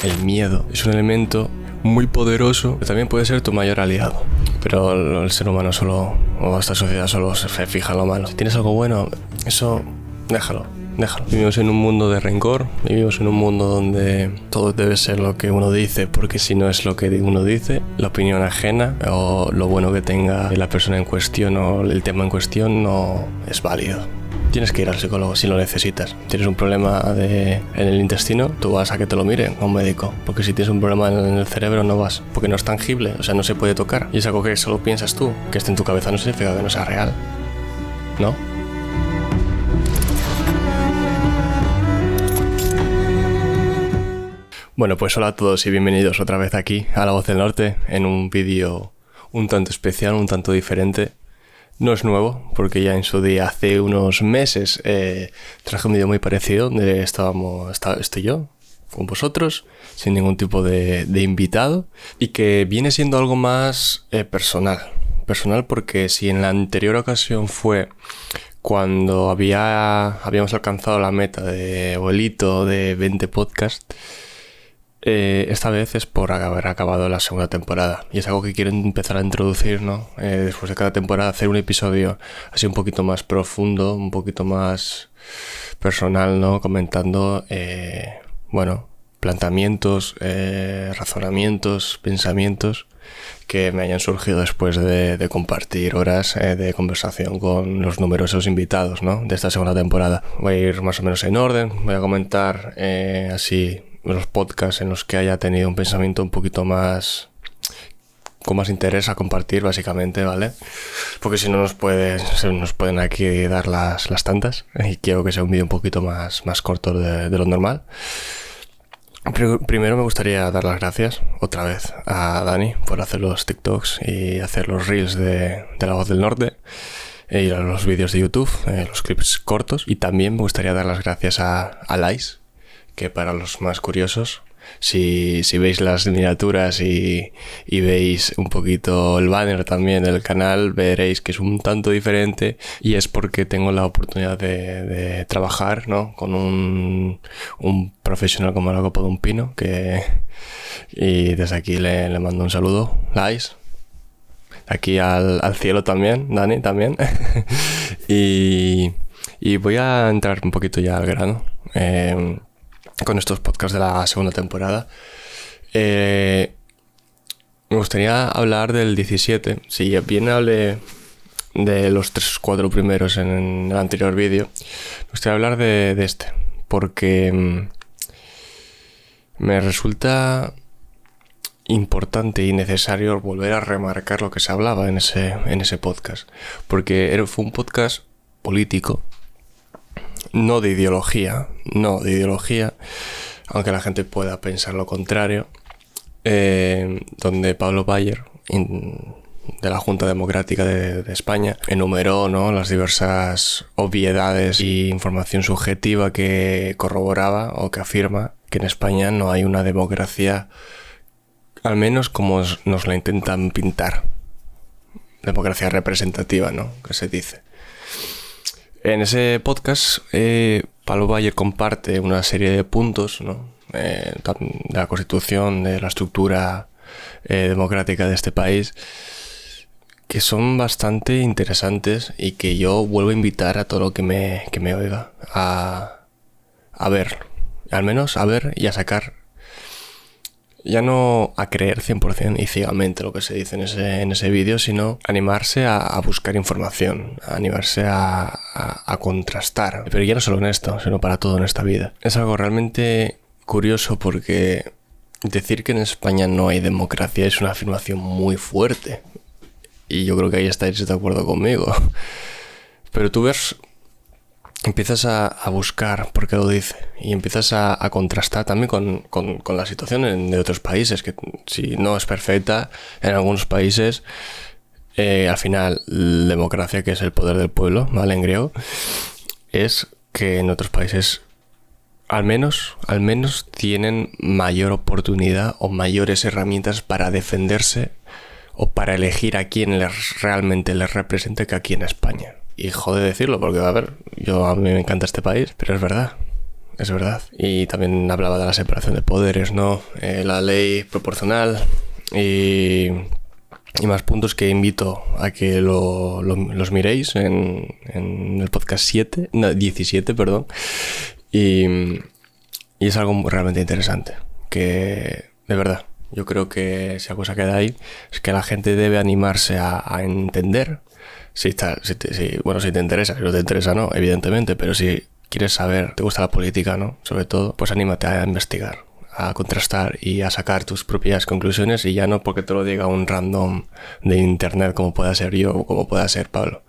el miedo es un elemento muy poderoso que también puede ser tu mayor aliado. Pero el ser humano solo, o esta sociedad solo se fija en lo malo. Si tienes algo bueno, eso déjalo. Vivimos en un mundo de rencor, vivimos en un mundo donde todo debe ser lo que uno dice, porque si no es lo que uno dice, la opinión ajena o lo bueno que tenga la persona en cuestión o el tema en cuestión no es válido. Tienes que ir al psicólogo si lo necesitas. Tienes un problema en el intestino, tú vas a que te lo miren a un médico. Porque si tienes un problema en el cerebro no vas. Porque no es tangible, o sea, no se puede tocar. Y es algo que solo piensas tú. Que esté en tu cabeza no significa que no sea real. ¿No? Bueno, pues hola a todos y bienvenidos otra vez aquí a La Voz del Norte en un vídeo un tanto especial, un tanto diferente. No es nuevo, porque ya en su día, hace unos meses, traje un vídeo muy parecido donde estoy yo con vosotros, sin ningún tipo de invitado, y que viene siendo algo más personal. Personal porque si en la anterior ocasión fue cuando habíamos alcanzado la meta o el hito de 20 podcasts, esta vez es por haber acabado la segunda temporada y es algo que quiero empezar a introducir, ¿no? Después de cada temporada hacer un episodio así un poquito más profundo, un poquito más personal, ¿no? Comentando, planteamientos, razonamientos, pensamientos que me hayan surgido después de compartir horas de conversación con los numerosos invitados, ¿no? De esta segunda temporada. Voy a ir más o menos en orden, voy a comentar así los podcasts en los que haya tenido un pensamiento un poquito más con más interés a compartir, básicamente, ¿vale? Porque si no se nos pueden aquí dar las tantas y quiero que sea un vídeo un poquito más corto de lo normal. Primero me gustaría dar las gracias otra vez a Dani por hacer los TikToks y hacer los Reels de La Voz del Norte y los vídeos de YouTube, los clips cortos. Y también me gustaría dar las gracias a Lais, que para los más curiosos, si veis las miniaturas y veis un poquito el banner también del canal, veréis que es un tanto diferente y es porque tengo la oportunidad de trabajar, ¿no? Con un profesional como la copa de un pino, y desde aquí le mando un saludo, Lais. Aquí al cielo también, Dani también. y voy a entrar un poquito ya al grano. Con estos podcasts de la segunda temporada. Me gustaría hablar del 17. Si bien hablé de los 3-4 primeros en el anterior vídeo, me gustaría hablar de este, porque me resulta importante y necesario volver a remarcar lo que se hablaba en ese podcast, porque fue un podcast político, no de ideología, aunque la gente pueda pensar lo contrario, donde Pablo Bayer, de la Junta Democrática de España, enumeró, ¿no?, las diversas obviedades y información subjetiva que corroboraba o que afirma que en España no hay una democracia, al menos como nos la intentan pintar, democracia representativa, ¿no?, que se dice. En ese podcast, Pablo Bayer comparte una serie de puntos, ¿no?, de la Constitución, de la estructura democrática de este país, que son bastante interesantes y que yo vuelvo a invitar a todo lo que me oiga a ver, al menos a ver y a sacar, ya no a creer 100% y ciegamente lo que se dice en ese vídeo, sino animarse a buscar información, a animarse a contrastar. Pero ya no solo en esto, sino para todo en esta vida. Es algo realmente curioso porque decir que en España no hay democracia es una afirmación muy fuerte. Y yo creo que ahí estáis de acuerdo conmigo. Pero tú empiezas a buscar por qué lo dice y empiezas a contrastar también con la situación de otros países, que si no es perfecta en algunos países, al final democracia, que es el poder del pueblo, ¿vale?, en griego, es que en otros países al menos tienen mayor oportunidad o mayores herramientas para defenderse o para elegir a quién realmente les represente que aquí en España. Y jode decirlo, porque a mí me encanta este país, pero es verdad. es verdad. Y también hablaba de la separación de poderes, ¿no? La ley proporcional y más puntos que invito a que los miréis en el podcast 17, perdón. Y es algo realmente interesante, que de verdad, yo creo que si algo se queda ahí es que la gente debe animarse a entender, si te interesa, si no te interesa no, evidentemente, pero si quieres saber, te gusta la política, ¿no? Sobre todo, pues anímate a investigar, a contrastar y a sacar tus propias conclusiones, y ya no porque te lo diga un random de internet como pueda ser yo o como pueda ser Pablo.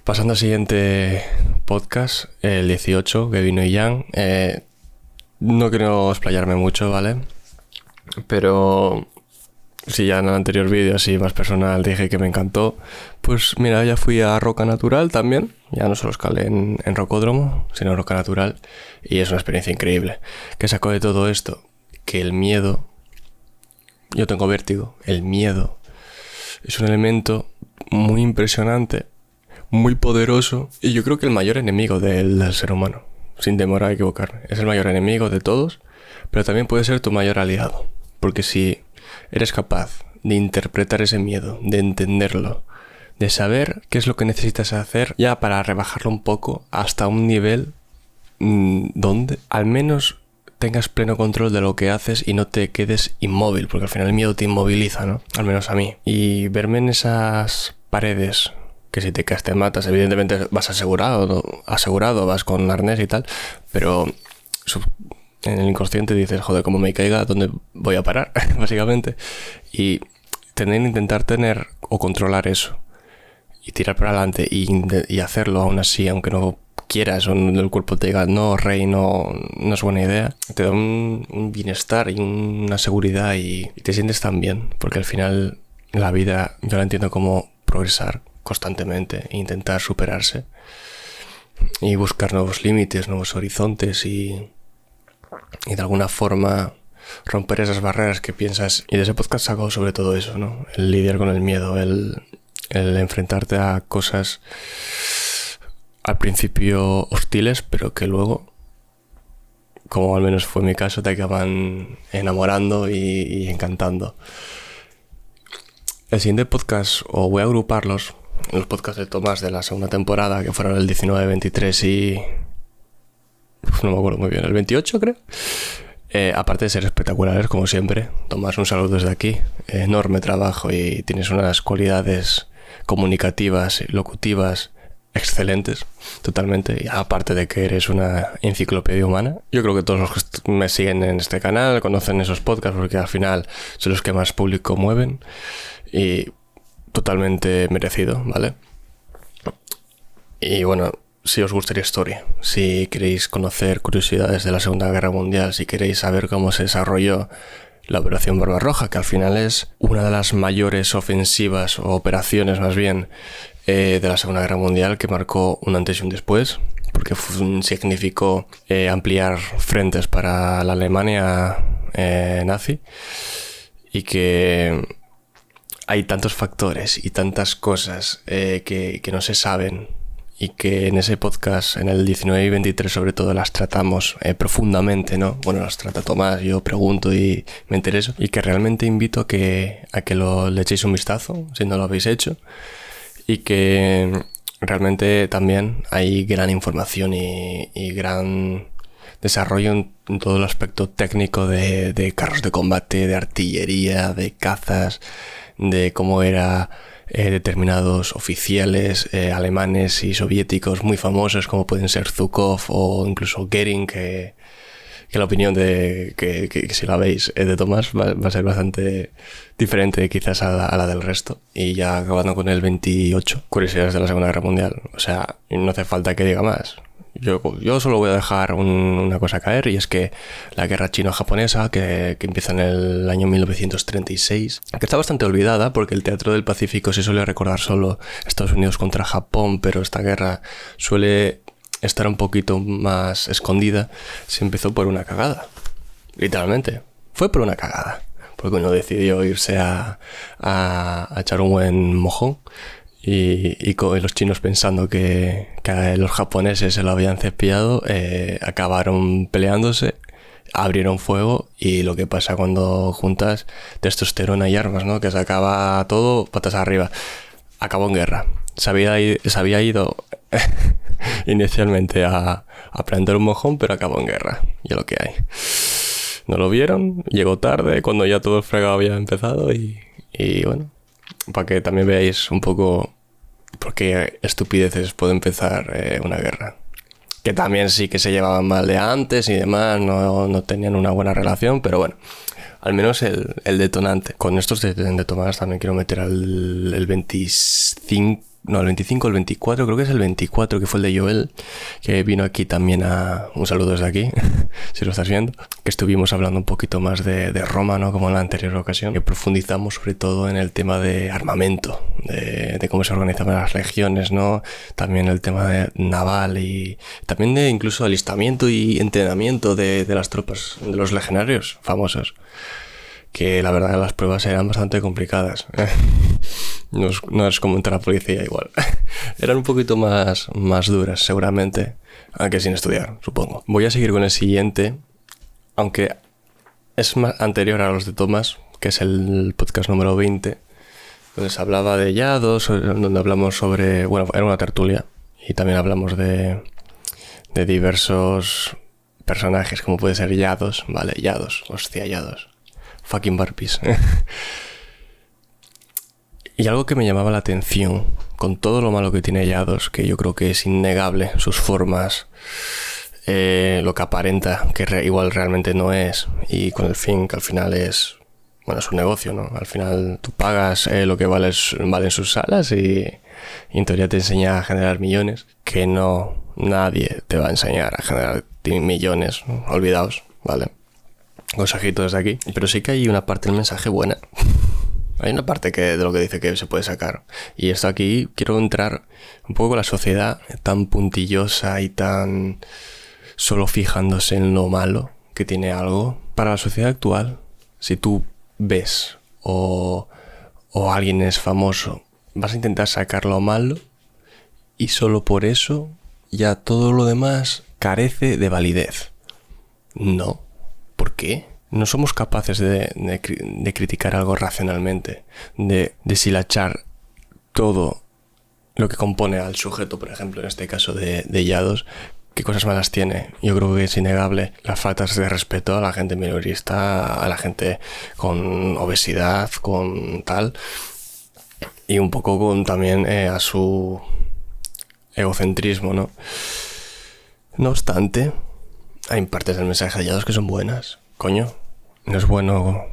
Pasando al siguiente podcast, el 18, Kevin y Jan. No quiero explayarme mucho, ¿vale? Pero si ya en el anterior vídeo así más personal dije que me encantó, pues mira, ya fui a Roca Natural también. Ya no solo escalé en Rocódromo, sino en Roca Natural. Y es una experiencia increíble. ¿Qué saco de todo esto? Que el miedo... Yo tengo vértigo. El miedo es un elemento muy impresionante, muy poderoso, y yo creo que el mayor enemigo del ser humano, sin temor a equivocarme. Es el mayor enemigo de todos, pero también puede ser tu mayor aliado, porque si eres capaz de interpretar ese miedo, de entenderlo, de saber qué es lo que necesitas hacer ya para rebajarlo un poco hasta un nivel donde al menos tengas pleno control de lo que haces y no te quedes inmóvil, porque al final el miedo te inmoviliza, ¿no? Al menos a mí. Y verme en esas paredes, que si te caes te matas, evidentemente vas asegurado, vas con arnés y tal, pero en el inconsciente dices, joder, como me caiga, ¿dónde voy a parar? Básicamente. Y intentar tener o controlar eso y tirar para adelante y hacerlo aún así, aunque no quieras o el cuerpo te diga, no, rey, no es buena idea, te da un bienestar y una seguridad y te sientes tan bien, porque al final la vida yo la entiendo como progresar constantemente e intentar superarse y buscar nuevos límites, nuevos horizontes y de alguna forma romper esas barreras que piensas. Y de ese podcast saco sobre todo eso, ¿no? El lidiar con el miedo, el enfrentarte a cosas al principio hostiles, pero que luego, como al menos fue mi caso, te acaban enamorando y encantando. El siguiente podcast, o voy a agruparlos, los podcasts de Tomás de la segunda temporada, que fueron el 19, 23 y... no me acuerdo muy bien, el 28 creo. Aparte de ser espectaculares, como siempre, Tomás, un saludo desde aquí. Enorme trabajo y tienes unas cualidades comunicativas y locutivas excelentes, totalmente. Y aparte de que eres una enciclopedia humana. Yo creo que todos los que me siguen en este canal conocen esos podcasts porque al final son los que más público mueven. Y totalmente merecido, ¿vale? Y bueno, si os gusta la historia, si queréis conocer curiosidades de la Segunda Guerra Mundial, si queréis saber cómo se desarrolló la Operación Barbarroja, que al final es una de las mayores ofensivas o operaciones más bien de la Segunda Guerra Mundial, que marcó un antes y un después, porque significó ampliar frentes para la Alemania nazi, y que hay tantos factores y tantas cosas que no se saben, y que en ese podcast, en el 19 y 23 sobre todo, las tratamos profundamente, ¿no? Bueno, las trata Tomás, yo pregunto y me intereso, y que realmente invito a que le echéis un vistazo, si no lo habéis hecho, y que realmente también hay gran información y gran desarrollo en todo el aspecto técnico de carros de combate, de artillería, de cazas, de cómo era determinados oficiales alemanes y soviéticos muy famosos, como pueden ser Zhukov o incluso Goering, que la opinión que si la veis de Tomás va a ser bastante diferente quizás a la del resto. Y ya acabando con el 28, curiosidades de la Segunda Guerra Mundial. O sea, no hace falta que diga más. Yo solo voy a dejar una cosa caer, y es que la guerra chino-japonesa, que empieza en el año 1936, que está bastante olvidada porque el teatro del Pacífico se suele recordar solo Estados Unidos contra Japón, pero esta guerra suele estar un poquito más escondida. Se empezó por una cagada, literalmente, fue por una cagada, porque uno decidió irse a echar un buen mojón y con los chinos pensando que los japoneses se lo habían cepillado, acabaron peleándose, abrieron fuego, y lo que pasa cuando juntas testosterona y armas, ¿no? Que se acaba todo patas arriba. Acabó en guerra. Se había ido inicialmente a plantar un mojón, pero acabó en guerra. Y es lo que hay. No lo vieron, llegó tarde, cuando ya todo el fregado había empezado, y bueno, para que también veáis un poco por qué estupideces puede empezar una guerra. Que también sí que se llevaban mal de antes y demás, no tenían una buena relación, pero bueno, al menos el detonante. Con estos detonadas también quiero meter el 25, no, el 25, el 24, creo que es el 24, que fue el de Joel, que vino aquí también un saludo desde aquí, si lo estás viendo, que estuvimos hablando un poquito más de Roma, ¿no? Como en la anterior ocasión, que profundizamos sobre todo en el tema de armamento, de cómo se organizaban las legiones, ¿no? También el tema de naval, y también de incluso alistamiento y entrenamiento de las tropas, de los legionarios famosos, que la verdad las pruebas eran bastante complicadas. No es como entrar a la policía igual. Eran un poquito más duras, seguramente, aunque sin estudiar, supongo. Voy a seguir con el siguiente, aunque es más anterior a los de Tomás, que es el podcast número 20, donde se hablaba de Yados, donde hablamos sobre... Bueno, era una tertulia, y también hablamos de diversos personajes, como puede ser Yados, ¿vale? Yados, hostia, Yados. Fucking Barbies. Y algo que me llamaba la atención, con todo lo malo que tiene Yados, que yo creo que es innegable, sus formas, lo que aparenta, que igual realmente no es, y con el fin que al final es, bueno, es un negocio, ¿no? Al final tú pagas lo que valen sus salas, y en teoría te enseña a generar millones, que no, nadie te va a enseñar a generar millones, ¿no? Olvidaos, ¿vale? Consejito desde aquí. Pero sí que hay una parte del mensaje buena. Hay una parte de lo que dice que se puede sacar. Y esto aquí quiero entrar un poco con la sociedad tan puntillosa y tan solo fijándose en lo malo que tiene algo. Para la sociedad actual, si tú ves o alguien es famoso, vas a intentar sacar lo malo, y solo por eso ya todo lo demás carece de validez. No. ¿Por qué? No somos capaces de criticar algo racionalmente, de deshilachar todo lo que compone al sujeto, por ejemplo, en este caso de Yados, qué cosas malas tiene. Yo creo que es innegable las faltas de respeto a la gente minorista, a la gente con obesidad, con tal, y un poco con también a su egocentrismo, ¿no? No obstante, hay partes del mensaje de Yados que son buenas. Coño, no es bueno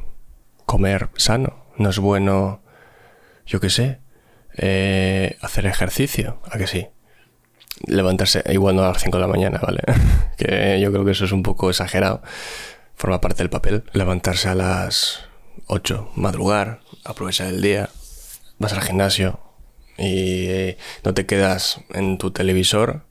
comer sano, no es bueno, yo qué sé, hacer ejercicio, ¿a que sí? Levantarse, igual no a las 5 de la mañana, ¿vale? Que yo creo que eso es un poco exagerado, forma parte del papel. Levantarse a las 8, madrugar, aprovechar el día, vas al gimnasio y no te quedas en tu televisor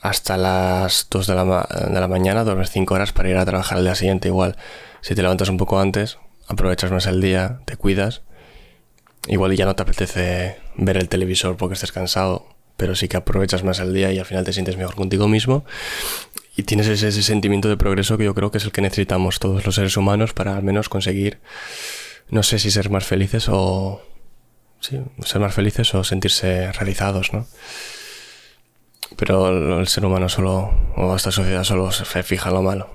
hasta las 2 de la mañana, duermes 5 horas para ir a trabajar al día siguiente. Igual, si te levantas un poco antes, aprovechas más el día, te cuidas. Igual ya no te apetece ver el televisor porque estés cansado, pero sí que aprovechas más el día y al final te sientes mejor contigo mismo. Y tienes ese sentimiento de progreso que yo creo que es el que necesitamos todos los seres humanos para al menos conseguir, no sé si ser más felices o... Sí, ser más felices o sentirse realizados, ¿no? Pero el ser humano o esta sociedad solo se fija en lo malo.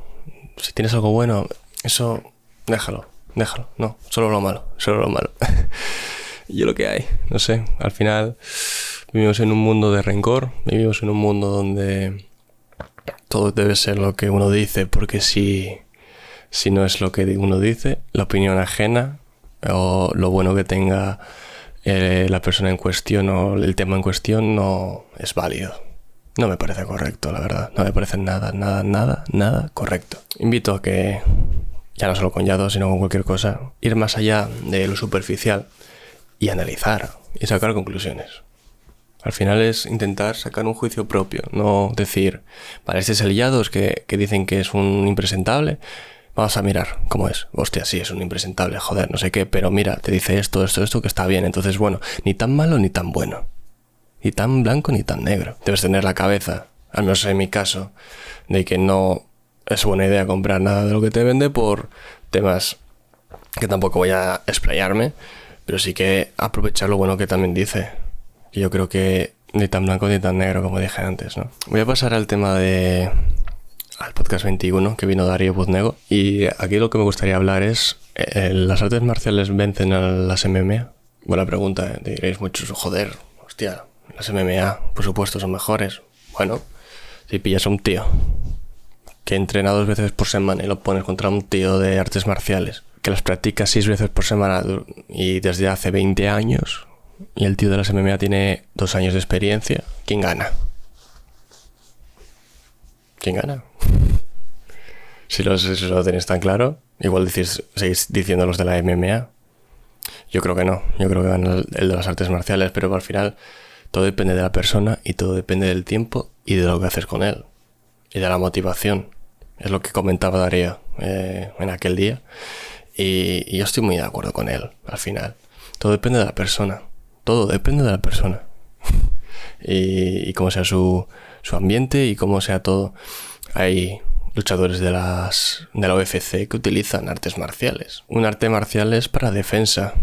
Si tienes algo bueno, eso déjalo, no, solo lo malo. Y es lo que hay, no sé, al final vivimos en un mundo de rencor, vivimos en un mundo donde todo debe ser lo que uno dice, porque si no es lo que uno dice, la opinión ajena o lo bueno que tenga la persona en cuestión o el tema en cuestión no es válido. No me parece correcto, la verdad. No me parece nada correcto. Invito a que, ya no solo con Yados, sino con cualquier cosa, ir más allá de lo superficial y analizar y sacar conclusiones. Al final es intentar sacar un juicio propio, no decir, vale, este es el Yados que dicen que es un impresentable, vamos a mirar cómo es. Hostia, sí, es un impresentable, joder, no sé qué, pero mira, te dice esto, que está bien. Entonces, bueno, ni tan malo ni tan bueno. Ni tan blanco ni tan negro. Debes tener la cabeza, al menos en mi caso, de que no es buena idea comprar nada de lo que te vende por temas que tampoco voy a explayarme, pero sí que aprovechar lo bueno que también dice. Y yo creo que ni tan blanco ni tan negro, como dije antes, ¿no? Voy a pasar al tema al podcast 21, que vino Darío Buznego. Y aquí lo que me gustaría hablar es, ¿las artes marciales vencen a las MMA? Buena pregunta, ¿eh? Diréis muchos, joder, hostia, las MMA, por supuesto, son mejores. Bueno, si pillas a un tío que entrena 2 veces por semana y lo pones contra un tío de artes marciales que las practica 6 veces por semana y desde hace 20 años, y el tío de las MMA tiene 2 años de experiencia, ¿quién gana? ¿Quién gana? Si lo tenéis tan claro, igual seguís diciendo los de la MMA. Yo creo que no, yo creo que gana el de las artes marciales, pero al final todo depende de la persona y todo depende del tiempo y de lo que haces con él y de la motivación. Es lo que comentaba Darío en aquel día, y yo estoy muy de acuerdo con él. Al final todo depende de la persona, todo depende de la persona y cómo sea su ambiente y cómo sea todo. Hay luchadores de la UFC que utilizan artes marciales. Un arte marcial es para defensa,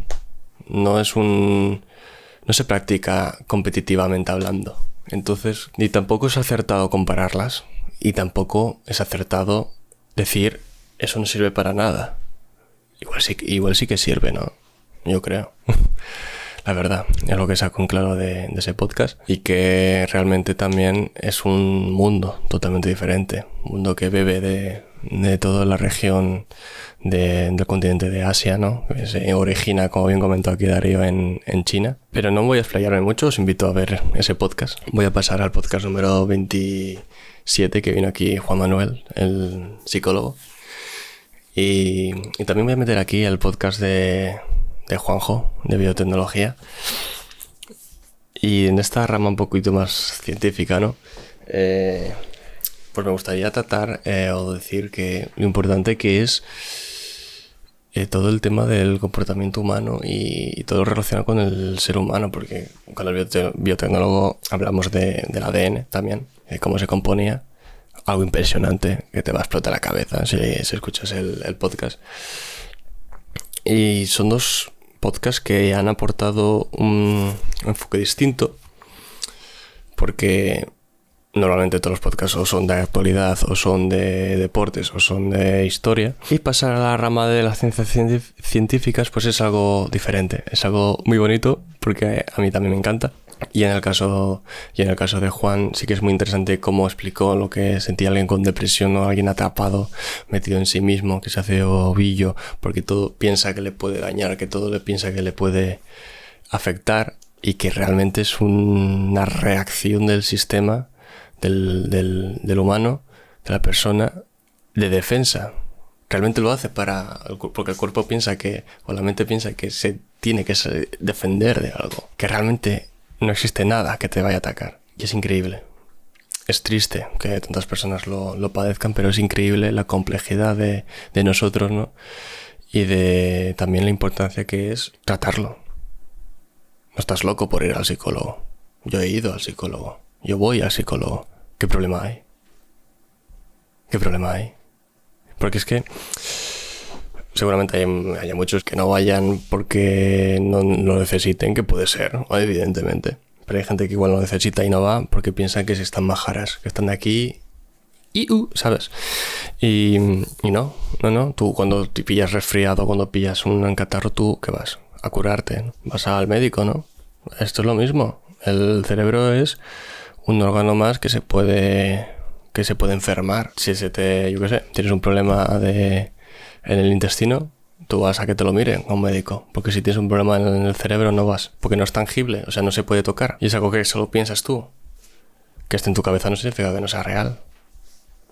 no se practica competitivamente hablando. Entonces, ni tampoco es acertado compararlas, y tampoco es acertado decir eso no sirve para nada. Igual sí que sirve, ¿no? Yo creo. La verdad, es lo que saco en claro de ese podcast, y que realmente también es un mundo totalmente diferente, un mundo que bebe de toda la región del continente de Asia, ¿no? Que se origina, como bien comentó aquí Darío, en China. Pero no voy a explayarme mucho, os invito a ver ese podcast. Voy a pasar al podcast número 27, que vino aquí Juan Manuel, el psicólogo. Y también voy a meter aquí el podcast de Juanjo, de biotecnología. Y en esta rama un poquito más científica, ¿no? Pues me gustaría tratar o decir que lo importante que es todo el tema del comportamiento humano y todo relacionado con el ser humano, porque con el biotecnólogo hablamos del ADN también, de cómo se componía. Algo impresionante que te va a explotar la cabeza si escuchas el podcast. Y son 2 podcasts que han aportado un enfoque distinto, porque normalmente todos los podcasts o son de actualidad, o son de deportes, o son de historia, y pasar a la rama de las ciencias científicas pues es algo diferente, es algo muy bonito, porque a mí también me encanta. Y en el caso de Juan sí que es muy interesante cómo explicó lo que sentía alguien con depresión, o alguien atrapado, metido en sí mismo, que se hace ovillo porque todo piensa que le puede dañar, que todo le piensa que le puede afectar, y que realmente es una reacción del sistema, del humano, de la persona, de defensa. Realmente lo hace porque el cuerpo piensa o la mente piensa que se tiene que defender de algo, que realmente no existe nada que te vaya a atacar. Y es increíble. Es triste que tantas personas lo padezcan, pero es increíble la complejidad de nosotros, ¿no? Y de también la importancia que es tratarlo. No estás loco por ir al psicólogo. Yo he ido al psicólogo. Yo voy al psicólogo. ¿Qué problema hay? ¿Qué problema hay? Porque es que seguramente haya muchos que no vayan porque no lo necesiten, que puede ser, ¿no? Evidentemente. Pero hay gente que igual lo necesita y no va porque piensan que están majaras, que están de aquí y ¿sabes? Y no. Tú cuando te pillas resfriado, cuando pillas un catarro, ¿tú qué vas? A curarte, ¿no? Vas al médico, ¿no? Esto es lo mismo. El cerebro es un órgano más que se puede enfermar. Si tienes un problema en el intestino, tú vas a que te lo miren a un médico, porque si tienes un problema en el cerebro no vas, porque no es tangible, o sea, no se puede tocar, y es algo que solo piensas tú. Que esté en tu cabeza no significa que no sea real,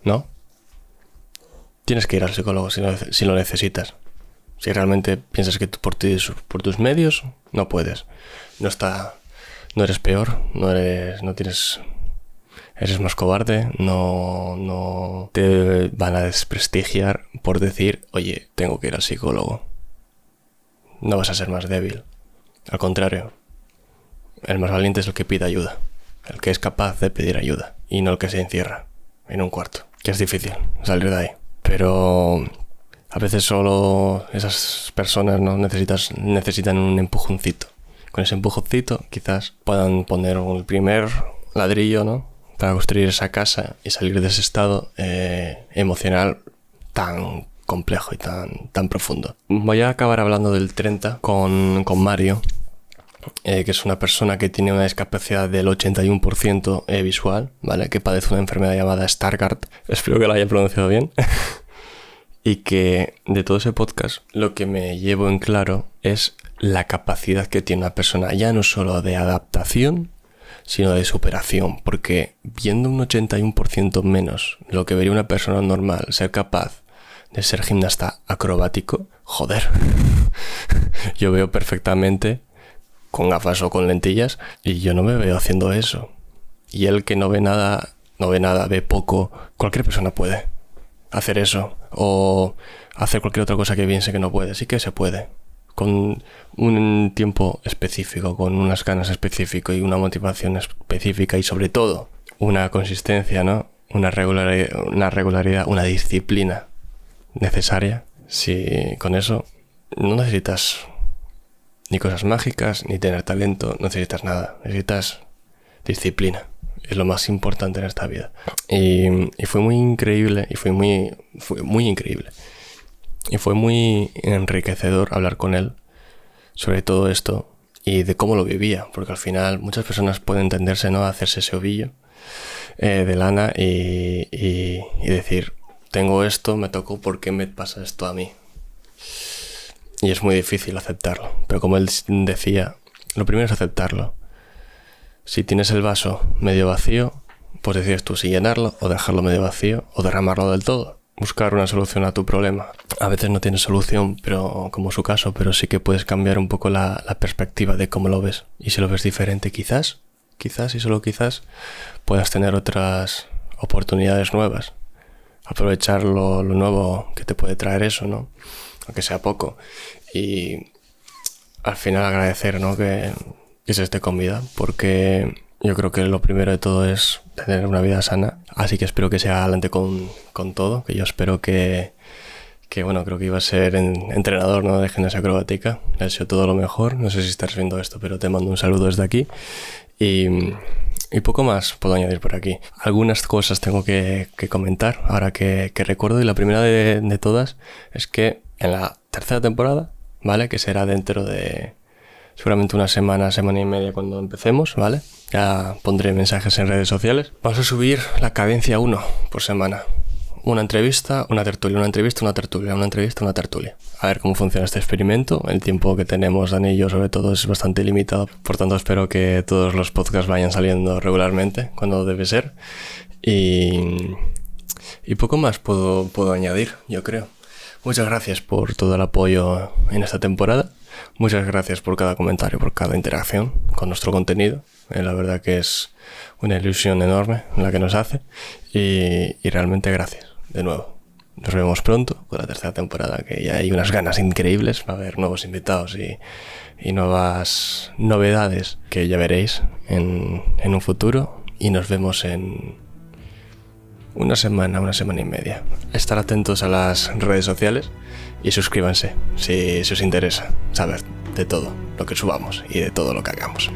¿no? Tienes que ir al psicólogo si lo necesitas. Si realmente piensas que por tus medios no puedes, no eres peor, no tienes eres más cobarde, no te van a desprestigiar por decir, oye, tengo que ir al psicólogo. No vas a ser más débil. Al contrario, el más valiente es el que pide ayuda, el que es capaz de pedir ayuda y no el que se encierra en un cuarto, que es difícil salir de ahí. Pero a veces solo esas personas no necesitan un empujoncito. Con ese empujoncito quizás puedan poner el primer ladrillo, ¿no?, para construir esa casa y salir de ese estado emocional tan complejo y tan profundo. Voy a acabar hablando del 30 con Mario, que es una persona que tiene una discapacidad del 81% visual, ¿vale? Que padece una enfermedad llamada Stargardt. Espero que lo haya pronunciado bien. Y que de todo ese podcast lo que me llevo en claro es la capacidad que tiene una persona, ya no solo de adaptación, sino de superación, porque viendo un 81% menos lo que vería una persona normal ser capaz de ser gimnasta acrobático, joder, yo veo perfectamente con gafas o con lentillas y yo no me veo haciendo eso. Y el que no ve nada, ve poco, cualquier persona puede hacer eso o hacer cualquier otra cosa que piense que no puede. Sí que se puede, con un tiempo específico, con unas ganas específicas y una motivación específica y sobre todo una consistencia, ¿no? Una regularidad, una disciplina necesaria. Si con eso no necesitas ni cosas mágicas, ni tener talento, no necesitas nada, necesitas disciplina. Es lo más importante en esta vida. Y fue muy increíble, fue muy increíble. Y fue muy enriquecedor hablar con él sobre todo esto y de cómo lo vivía, porque al final muchas personas pueden tenderse, ¿no?, a hacerse ese ovillo de lana y decir, tengo esto, me tocó, ¿por qué me pasa esto a mí? Y es muy difícil aceptarlo, pero como él decía, lo primero es aceptarlo. Si tienes el vaso medio vacío, pues decides tú si llenarlo o dejarlo medio vacío o derramarlo del todo. Buscar una solución a tu problema. A veces no tienes solución, pero como su caso, pero sí que puedes cambiar un poco la perspectiva de cómo lo ves. Y si lo ves diferente, quizás y solo quizás puedas tener otras oportunidades nuevas. Aprovechar lo nuevo que te puede traer eso, ¿no? Aunque sea poco. Y al final agradecer, ¿no?, que se esté con vida, porque yo creo que lo primero de todo es tener una vida sana. Así que espero que siga adelante con todo, que yo espero que bueno, creo que iba a ser entrenador, ¿no?, de gimnasia acrobática. Le deseo todo lo mejor. No sé si estás viendo esto, pero te mando un saludo desde aquí. Y poco más puedo añadir por aquí. Algunas cosas tengo que comentar ahora que recuerdo, y la primera de todas es que en la tercera temporada, ¿vale?, que será dentro de seguramente una semana y media cuando empecemos, ¿vale? Ya pondré mensajes en redes sociales. Vamos a subir la cadencia 1 por semana. Una entrevista, una tertulia, una entrevista, una tertulia, una entrevista, una tertulia. A ver cómo funciona este experimento. El tiempo que tenemos, Dani y yo, sobre todo, es bastante limitado. Por tanto, espero que todos los podcasts vayan saliendo regularmente, cuando debe ser. Y poco más puedo añadir, yo creo. Muchas gracias por todo el apoyo en esta temporada. Muchas gracias por cada comentario, por cada interacción con nuestro contenido. La verdad que es una ilusión enorme la que nos hace. Y realmente gracias, de nuevo. Nos vemos pronto con la tercera temporada, que ya hay unas ganas increíbles. Va a haber nuevos invitados y nuevas novedades que ya veréis en un futuro. Y nos vemos en una semana y media. Estar atentos a las redes sociales y suscríbanse si os interesa saber de todo lo que subamos y de todo lo que hagamos.